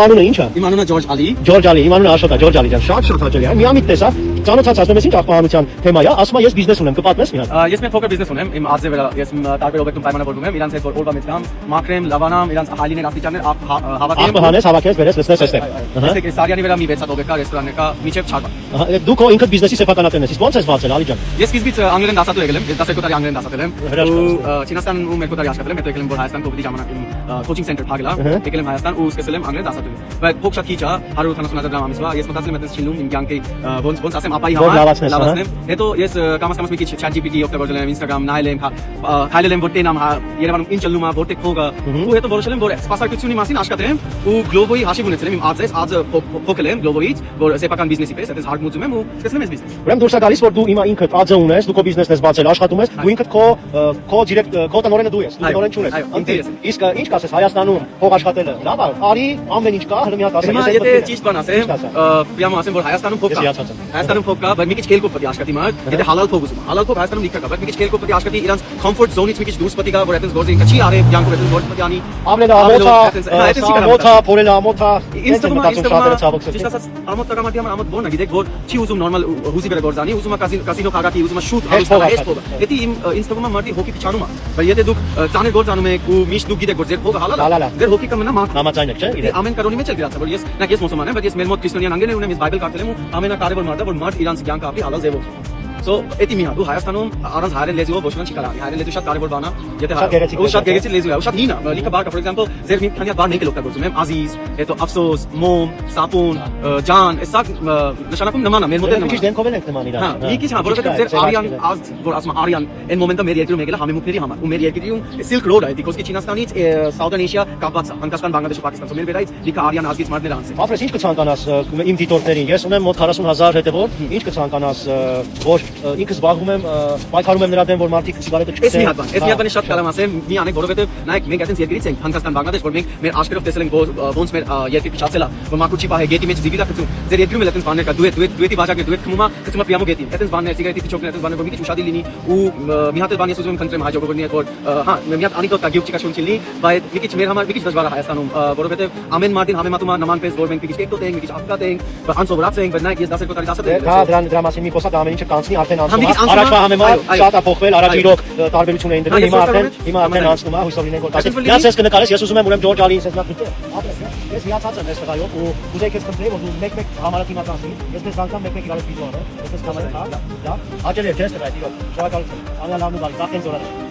Անունը ի՞նչ է։ Իմ անունը Ջորջ Ալի։ Ջորջ Ալի, իմ անունը Աշոտ է, Ջորջ Ալի ջան, շատ հաճելի է։ Մի ամիտ տեսա, ծանոթացած ասում ես ինչ աղբահանության թեմա է, ասում ես բիզնես ունեմ, կպատմես մի հատ։ Ես մի փոքր բիզնես ունեմ, իմ ածե վրա, ես տարբեր օբյեկտում պայմանավորվում եմ, իրանց հետ որ օրվա մեջ կամ մաքրեմ, լավանամ, իրանց հալիներ, աստիճաններ հավաքեմ։ Աղբահանես, հավաքես, բերես, լցնես այստեղ։ Այսինքն Սարյանի վրա մի 6 օբյեկտ կա, ռեստորաններ կա, միջև չարվա։ Դու քո ինքդ բիզնեսի սեփականատերն ես, իսկ ոնց ես վարձել Ալի ջան։ Ես սկիզբից անգլերեն դասատու եկել եմ, ես 12 տարի անգլերեն դասատել եմ։ Ու Չինաստանում 2 տարի աշխատել եմ, հետո եկել եմ որ Հայաստան կոവിഡ്ի ժամանակ իմ coaching center փակել է, եկել եմ Հայաստան ու սկսել եմ անգլերեն դասատել։ Բայց փոքր շատ քիչ է, 180,000 դրամ ամիսվա, ես մտածել եմ այդպես չլինում իմ կյանքի ոնց ասեմ ապայի համար լավացնեմ։ Հետո ես կամաս մի քիչ ChatGPT օգտագործել եմ, Instagram նայել եմ, քայլել եմ որ տենամ Երևանում ինչ լուმა որտեղ փողը ու հետո որոշել եմ որ սպասարկությունի մասին աշխատեմ ու Glovo-ի հաշիվ ունեցել եմ իմ ածը փոքել եմ Glovo-ից, որ սեփական բիզնեսի պես, այդպես հարգմուծում եմ ու սկսել եմ այս բիզնեսը։ Ուրեմն դուրս է գալիս որ դու հիմա ինքդ ածը ունես, դու քո բիզնեսն ես բացել, աշխատում ես, դու ինքդ քո դիրեկտ քո տնօրենը դու ես, դու տնօրեն չունես։ Իսկ ինչ կասես Հայաստանում փող աշխատելը լավ է, արի ամեն ինչ կա, հենց մի հատ ասեմ։ Հիմա եթե ճիշտ բան ասեմ, պիամո ասեմ որ Հայաստանում փող կա։ Հայաստանում փող կա, բայց մի քիչ քելկով պետք է աշխատի մարդ, եթե հալալ փող ուզում։ Հալալ փող Հայաստանում լիքը կա, բայց մի քիչ քելկով պետք է աշխատի, իրանց comfort zone-ից մի քիչ դուրս պետք է գա, որ այդպես գործը ինքը չի արել, յանքով այդպես գործ պետք է անի։ Ամենը ամոթա, փորելը ամոթա, Instagram-ը ճիշտ ասած ամոթ տղամարդի համար ամոթ բորն է, գիտեք որ չի ուզում նորմալ հուզի վրա գործանի, ուզում է կազինո քաղաքի, ուզում է շուտ հարուստ փող։ Դա իմ Instagram-ը մարդի հոգի փչանում է։ Բայց եթե դուք ծանր գործ անում եք ու միշտ դուք գիտեք որ ձեր փողը հալալ է, ձեր հոգի կմնա մարդ։ Համաձայն եք, չէ՞։ Ամեն կանոնի մեջ էլ գրած է որ ես մուսուլման եմ, բայց ես մեր մոտ քրիստոնեան անգլերեն ունեմ, ես բայբել կարդել եմ ու ամենակարևոր մարդը որ մարդ իրանց կյանքը ապրի հալալ ձևով։ So, էդի մի հատ դու Հայաստանում առանց հայերեն լեզուով ոչ ոք չի կարող։ Հայերեն լեզու շատ կարևոր բան է։ Եթե շատ գեղեցիկ լեզու է, ու շատ հին է։ Լիքը բառ կա, for example, ձեր մի քանի բառ եկել օգտագործում եմ, ազիզ, հետո աֆսոս, մոմ, սապուն, ջան, էսա նշանակում նման է, մեր մոդել նման։ Քիչ դենքով են նման իրար։ Հա, մի քիչ հա, որովհետև ձեր արյան, որ ասում արյան, այն մոմենտը մեր երկրում եկել է համեմունքների համար, ու մեր երկրում Silk Road է, դիքոսկի Չինաստանից Southern Asia կապված է, Հնդկաստան, Բանգլադեշ, Պակիստան, so մեր վերայից լիքը արյան ազգից մարդներ անցել։ Ապրես ինչ կցանկանաս իմ դիտորդներին, ես ունեմ մոտ 40,000 հետևող, ինչ կցանկանաս որ ինքս զբաղվում եմ, պայքարում եմ նրա դեմ որ մարդիկ սիգարետը չկցեն։ Ես մի հատ բան շատ կարամ ասեմ, մի անեք, որովհետև նայեք մենք այդպես երկրից ենք, Հնդկաստան, Բանգլադեշ, որ մենք մեր աշկերով տեսել ենք ոնց մեր երկրի փչացել է, որ մակուչի պահե գետի մեջ զիգիլա գցում։ Ձեր երկրում էլ այդպես բաներ կա, դու էդի բաժակը դու եք քմումա պիամո գետին։ Այդպես բաներ, սիգարետի փչոկներ, այդպես բաներ, որ մի քիչ ուշադիր լինի ու մի հատ բան ես ուզում եմ խնդրեմ հաջողողորնի հետ որ հա, մի հատ անեկդոտ կա գյուղ չկա շունչիլի, բայց մի քիչ մեր համար մի քիչ դժվար է Հայաստանում, որովհետև ամեն մարդին համեմատում է նման պես որ մենք մի քիչ կեկտոտ ենք, մի քիչ աղքատ ենք, անսովորած ենք, բայց նայեք ես 12 տարի դասել եմ։ Հա, դրա մասին մի խոսա դա ամեն ինչը կանցնի, արդեն անցնում է։ Առաջվա համեմատ շատ է փոխվել, առաջ իրոք տարբերություն էին դրել, հիմա արդեն անցնում է, հույսով լինենք որ տասը։ Միած ես կնկարես, ես ուզում եմ ուրեմն Ջորջ Ալիին ասես նա ապրես։ Ես միացած եմ այս տղայով ու ուզեի քեզ խնդրեի որ դու մեկ-մեկ համարակի մականցնի, ես դες անգամ մեկ-մեկ իրար վիդեո արել, այսպես կամերա, դա։ Հաճելի է, քեզ տղա, իրոք։ Շնորհակալություն։ Անալավն ու բարի, ծաղկեն զորադաշտ։